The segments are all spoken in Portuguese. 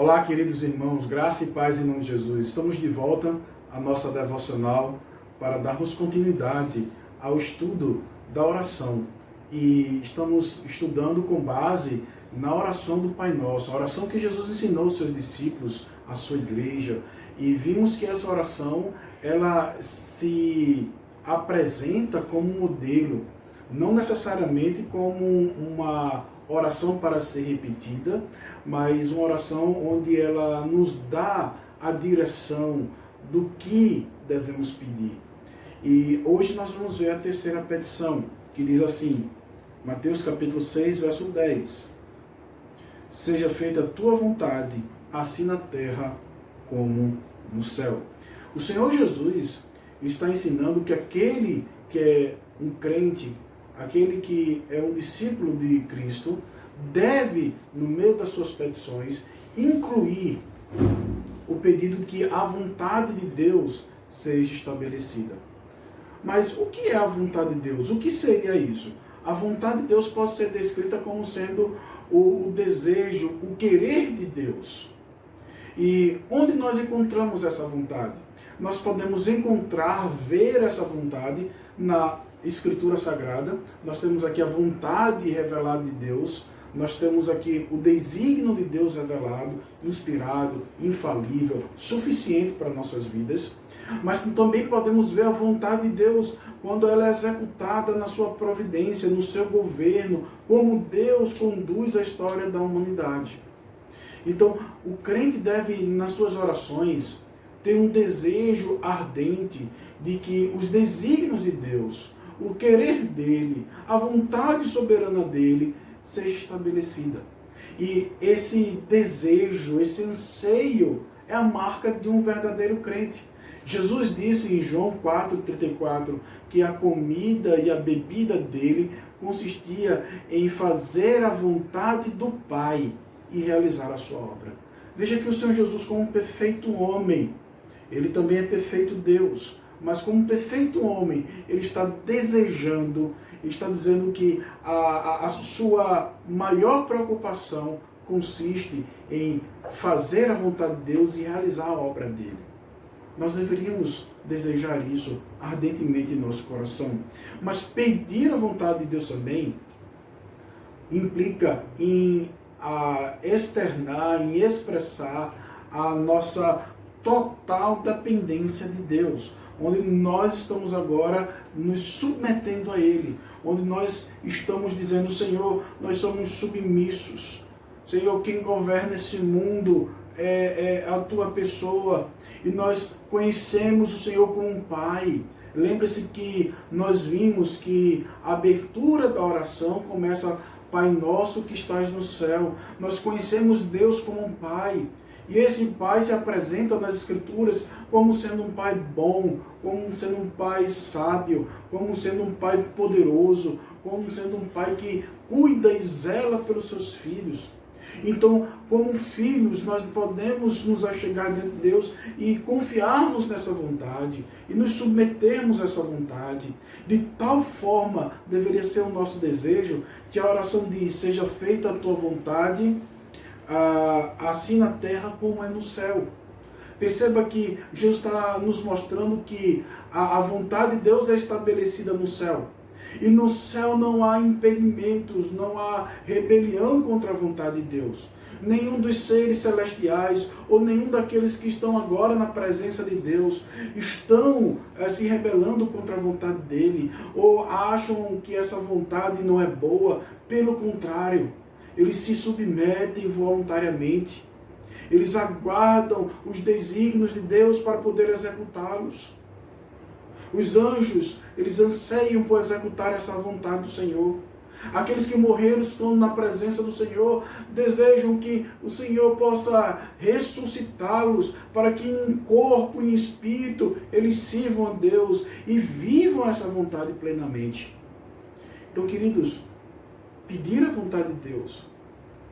Olá, queridos irmãos, graça e paz em nome de Jesus. Estamos de volta à nossa devocional para darmos continuidade ao estudo da oração. E estamos estudando com base na oração do Pai Nosso, a oração que Jesus ensinou aos seus discípulos, à sua igreja. E vimos que essa oração, ela se apresenta como um modelo, não necessariamente como uma oração para ser repetida, mas uma oração onde ela nos dá a direção do que devemos pedir. E hoje nós vamos ver a terceira petição, que diz assim, Mateus capítulo 6, verso 10. Seja feita a tua vontade, assim na terra como no céu. O Senhor Jesus está ensinando que aquele que é um crente, aquele que é um discípulo de Cristo, deve, no meio das suas petições, incluir o pedido de que a vontade de Deus seja estabelecida. Mas o que é a vontade de Deus? O que seria isso? A vontade de Deus pode ser descrita como sendo o desejo, o querer de Deus. E onde nós encontramos essa vontade? Nós podemos encontrar, ver essa vontade na Escritura Sagrada. Nós temos aqui a vontade revelada de Deus. Nós temos aqui o desígnio de Deus revelado, inspirado, infalível, suficiente para nossas vidas. Mas também podemos ver a vontade de Deus quando ela é executada na sua providência, no seu governo, como Deus conduz a história da humanidade. Então, o crente deve, nas suas orações, ter um desejo ardente de que os desígnios de Deus, o querer dele, a vontade soberana dele, seja estabelecida. E esse desejo, esse anseio, é a marca de um verdadeiro crente. Jesus disse em João 4,34 que a comida e a bebida dele consistia em fazer a vontade do Pai e realizar a sua obra. Veja que o Senhor Jesus, como um perfeito homem, ele também é perfeito Deus, mas como um perfeito homem, ele está desejando, está dizendo que a sua maior preocupação consiste em fazer a vontade de Deus e realizar a obra dele. Nós deveríamos desejar isso ardentemente em nosso coração. Mas pedir a vontade de Deus também implica em externar, em expressar a nossa total dependência de Deus, onde nós estamos agora nos submetendo a Ele, onde nós estamos dizendo, Senhor, nós somos submissos. Senhor, quem governa esse mundo é a Tua pessoa, e nós conhecemos o Senhor como um Pai. Lembre-se que nós vimos que a abertura da oração começa, Pai nosso que estás no céu. Nós conhecemos Deus como um Pai. E esse Pai se apresenta nas Escrituras como sendo um Pai bom, como sendo um Pai sábio, como sendo um Pai poderoso, como sendo um Pai que cuida e zela pelos seus filhos. Então, como filhos, nós podemos nos achegar diante de Deus e confiarmos nessa vontade e nos submetermos a essa vontade. De tal forma, deveria ser o nosso desejo que a oração diz, seja feita a tua vontade, assim na terra como é no céu. Perceba que Jesus está nos mostrando que a vontade de Deus é estabelecida no céu. E no céu não há impedimentos, não há rebelião contra a vontade de Deus. Nenhum dos seres celestiais ou nenhum daqueles que estão agora na presença de Deus estão se rebelando contra a vontade dele ou acham que essa vontade não é boa. Pelo contrário, eles se submetem voluntariamente. Eles aguardam os desígnios de Deus para poder executá-los. Os anjos, eles anseiam por executar essa vontade do Senhor. Aqueles que morreram estão na presença do Senhor, desejam que o Senhor possa ressuscitá-los, para que em corpo e em espírito eles sirvam a Deus e vivam essa vontade plenamente. Então, queridos, pedir a vontade de Deus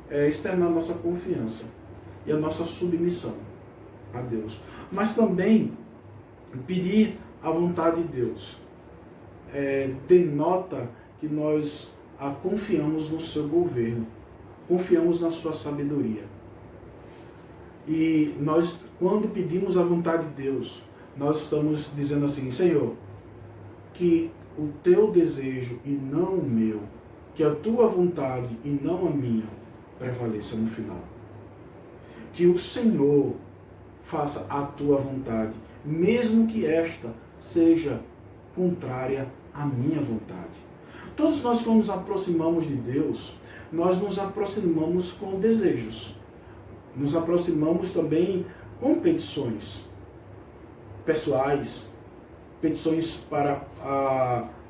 é externar a nossa confiança e a nossa submissão a Deus. Mas também pedir a vontade de Deus denota que nós confiamos no seu governo, confiamos na sua sabedoria. E nós, quando pedimos a vontade de Deus, nós estamos dizendo assim: Senhor, que o teu desejo e não o meu, que a tua vontade e não a minha prevaleça no final. Que o Senhor faça a tua vontade, mesmo que esta seja contrária à minha vontade. Todos nós, quando nos aproximamos de Deus, nós nos aproximamos com desejos. Nos aproximamos também com petições pessoais, petições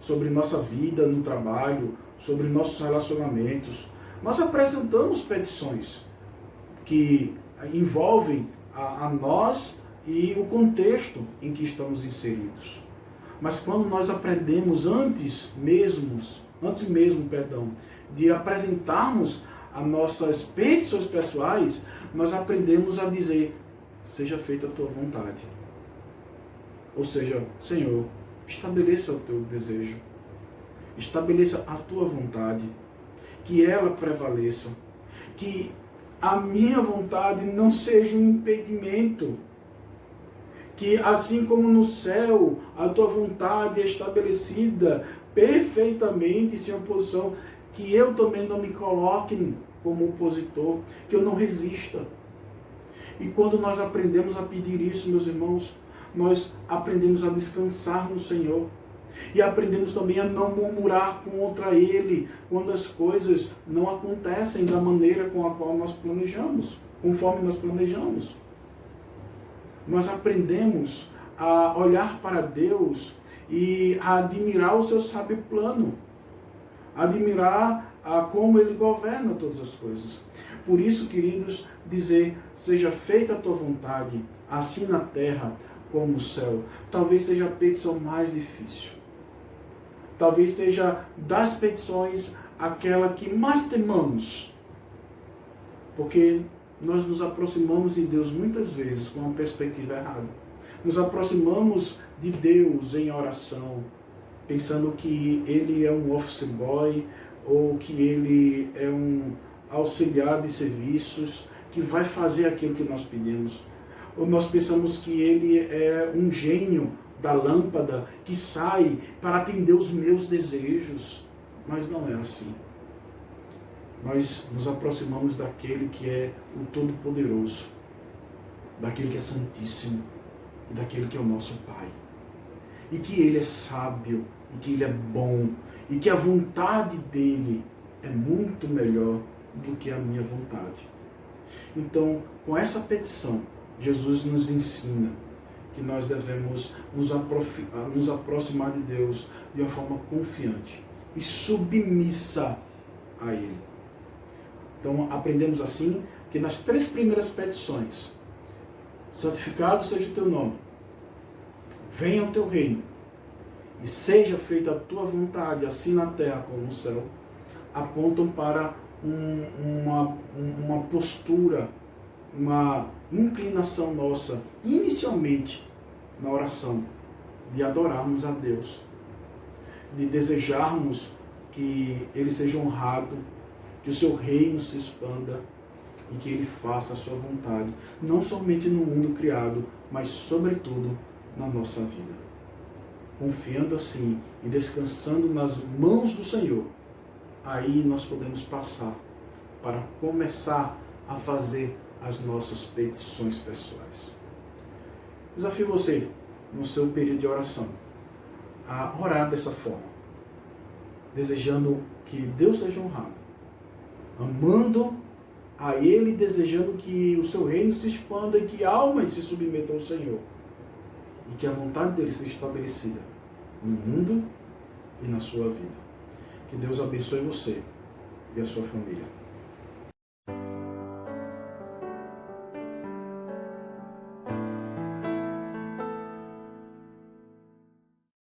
sobre nossa vida no trabalho, sobre nossos relacionamentos. Nós apresentamos petições que envolvem a nós e o contexto em que estamos inseridos. Mas quando nós aprendemos antes mesmo, de apresentarmos as nossas petições pessoais, nós aprendemos a dizer: seja feita a tua vontade. Ou seja, Senhor, estabeleça o teu desejo, estabeleça a tua vontade, que ela prevaleça, que a minha vontade não seja um impedimento, que assim como no céu a tua vontade é estabelecida perfeitamente sem oposição, que eu também não me coloque como opositor, que eu não resista. E quando nós aprendemos a pedir isso, meus irmãos, nós aprendemos a descansar no Senhor. E aprendemos também a não murmurar contra Ele quando as coisas não acontecem da maneira com a qual nós planejamos, conforme nós planejamos. Nós aprendemos a olhar para Deus e a admirar o seu sábio plano, admirar como Ele governa todas as coisas. Por isso, queridos, dizer: seja feita a tua vontade, assim na terra como no céu, talvez seja a petição mais difícil. Talvez seja das petições aquela que mais temamos. Porque nós nos aproximamos de Deus muitas vezes com uma perspectiva errada. Nos aproximamos de Deus em oração, pensando que Ele é um office boy, ou que Ele é um auxiliar de serviços, que vai fazer aquilo que nós pedimos. Ou nós pensamos que Ele é um gênio da lâmpada que sai para atender os meus desejos. Mas não é assim. Nós nos aproximamos daquele que é o Todo-Poderoso, daquele que é Santíssimo e daquele que é o nosso Pai. E que Ele é sábio, e que Ele é bom, e que a vontade dEle é muito melhor do que a minha vontade. Então, com essa petição, Jesus nos ensina que nós devemos nos aproximar de Deus de uma forma confiante e submissa a Ele. Então, aprendemos assim que nas 3 primeiras petições: santificado seja o teu nome, venha o teu reino, e seja feita a tua vontade, assim na terra como no céu, apontam para uma postura, uma inclinação nossa, inicialmente na oração, de adorarmos a Deus, de desejarmos que Ele seja honrado, que o seu reino se expanda e que Ele faça a sua vontade, não somente no mundo criado, mas sobretudo na nossa vida. Confiando assim e descansando nas mãos do Senhor, aí nós podemos passar para começar a fazer as nossas petições pessoais. Desafio você, no seu período de oração, a orar dessa forma, desejando que Deus seja honrado, amando a Ele, desejando que o seu reino se expanda e que almas se submetam ao Senhor, e que a vontade dele seja estabelecida no mundo e na sua vida. Que Deus abençoe você e a sua família.